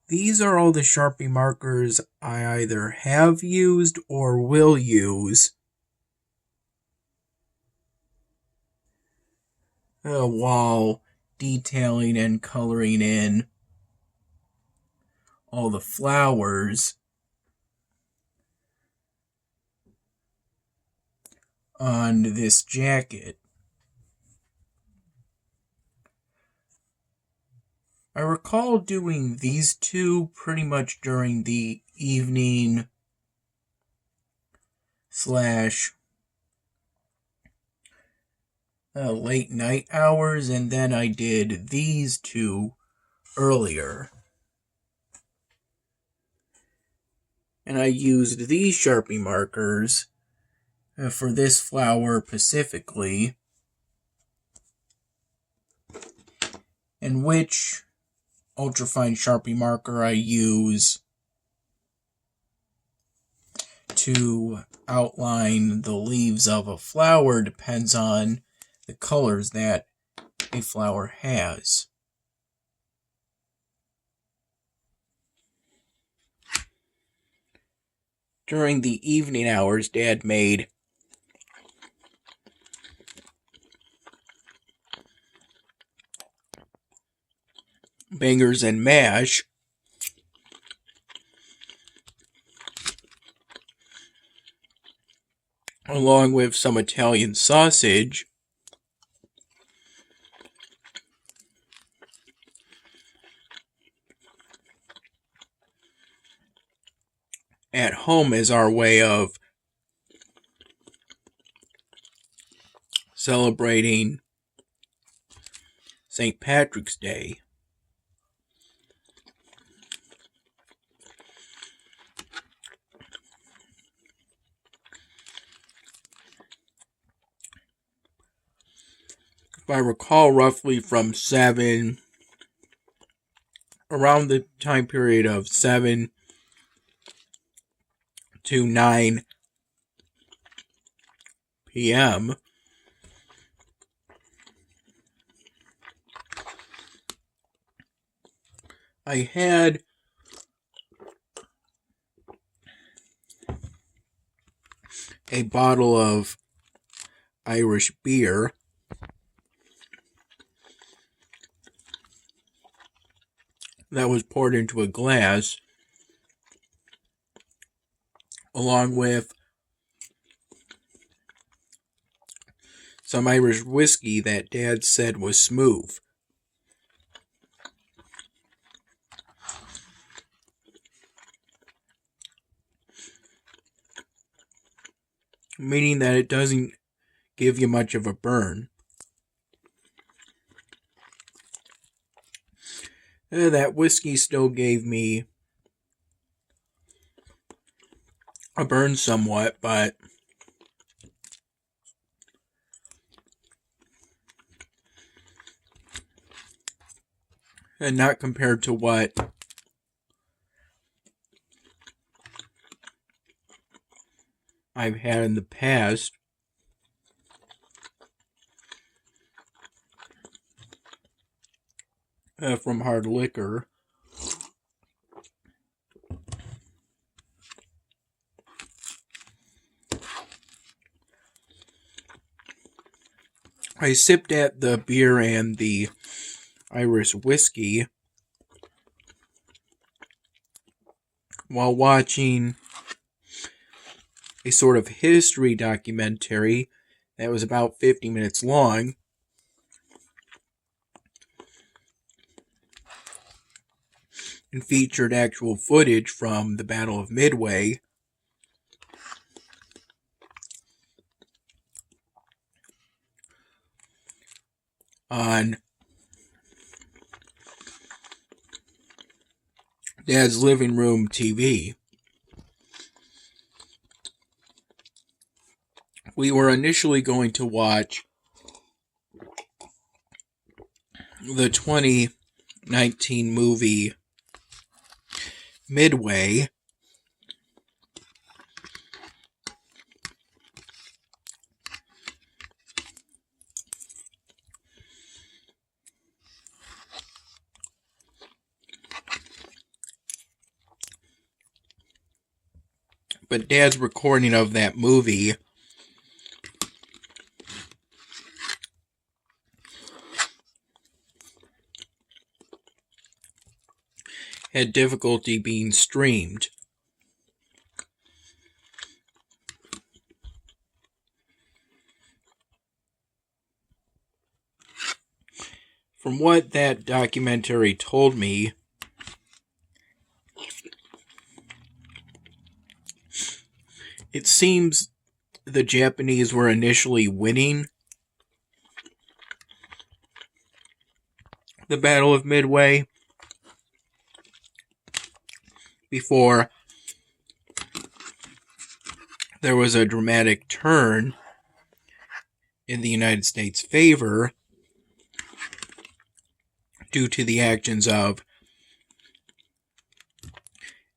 These are all the Sharpie markers I either have used or will use while detailing and coloring in all the flowers on this jacket. I recall doing these two pretty much during the evening slash late night hours, and then I did these two earlier. And I used these Sharpie markers for this flower specifically, and which ultrafine Sharpie marker I use to outline the leaves of a flower depends on the colors that a flower has. During the evening hours, Dad made bangers and mash, along with some Italian sausage, at home as our way of celebrating St. Patrick's Day. If I recall, roughly from around the time period of 7 to 9 p.m., I had a bottle of Irish beer that was poured into a glass, along with some Irish whiskey that Dad said was smooth. Meaning that it doesn't give you much of a burn. That whiskey still gave me a burn somewhat, but not compared to what I've had in the past. From hard liquor. I sipped at the beer and the Irish whiskey while watching a sort of history documentary that was about 50 minutes long. And featured actual footage from the Battle of Midway. On Dad's living room TV. We were initially going to watch the 2019 movie Midway, But Dad's recording of that movie had difficulty being streamed. From what that documentary told me, it seems the Japanese were initially winning the Battle of Midway before there was a dramatic turn in the United States' favor due to the actions of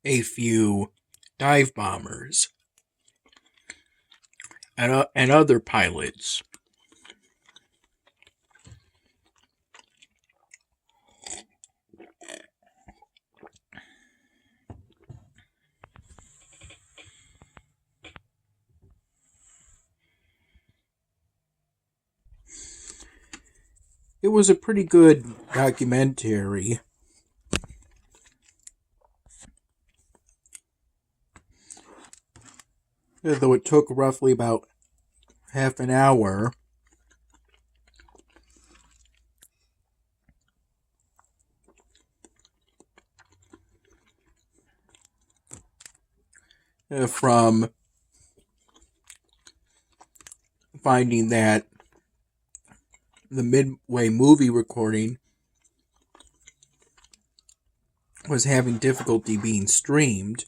a few dive bombers and other pilots. It was a pretty good documentary. Though it took roughly about half an hour. From finding that the Midway movie recording was having difficulty being streamed.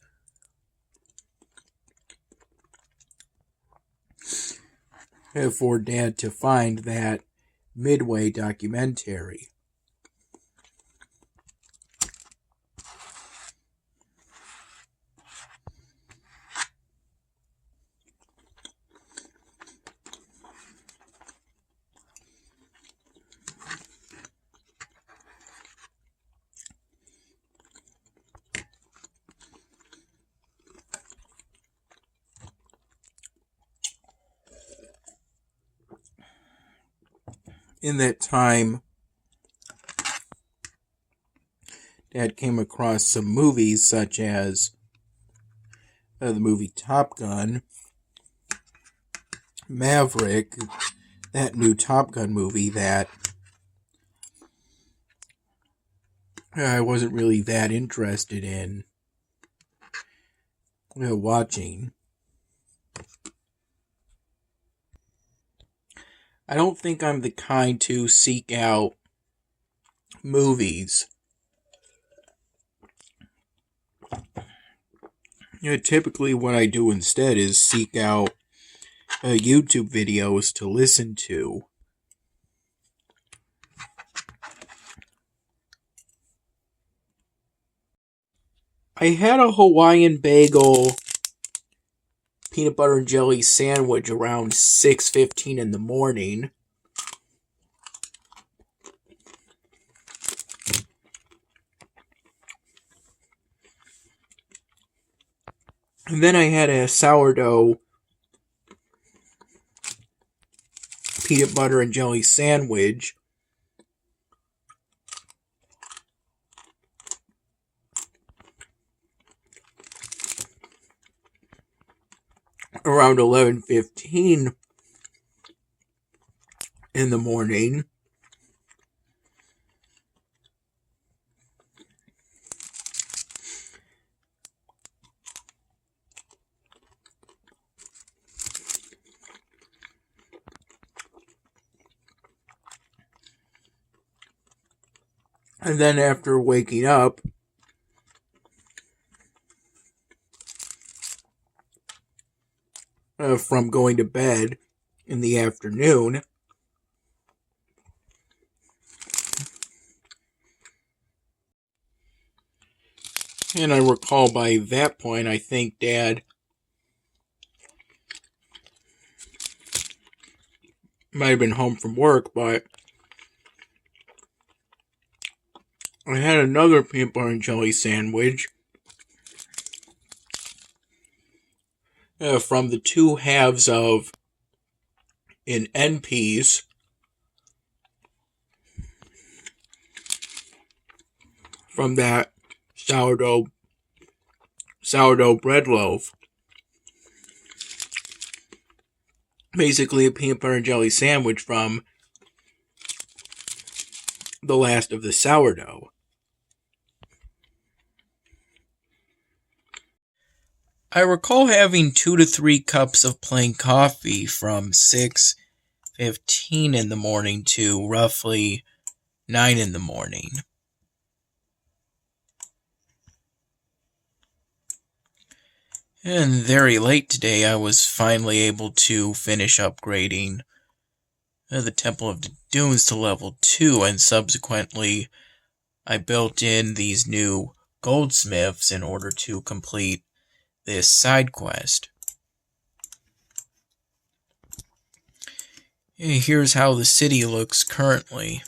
For Dad to find that Midway documentary. In that time, Dad came across some movies such as the movie Top Gun, Maverick, that new Top Gun movie that I wasn't really that interested in watching. I don't think I'm the kind to seek out movies. Typically what I do instead is seek out YouTube videos to listen to. I had a Hawaiian bagel peanut butter and jelly sandwich around 6:15 in the morning. And then I had a sourdough peanut butter and jelly sandwich around 11:15 in the morning. And then after waking up, from going to bed in the afternoon, and I recall by that point, I think Dad might have been home from work, but I had another peanut butter and jelly sandwich from the two halves of an N-piece from that sourdough bread loaf. Basically a peanut butter and jelly sandwich from the last of the sourdough. I recall having 2 to 3 cups of plain coffee from 6:15 in the morning to roughly 9 in the morning. And very late today, I was finally able to finish upgrading the Temple of the Dunes to level 2, and subsequently I built in these new goldsmiths in order to complete this side quest. Here's how the city looks currently.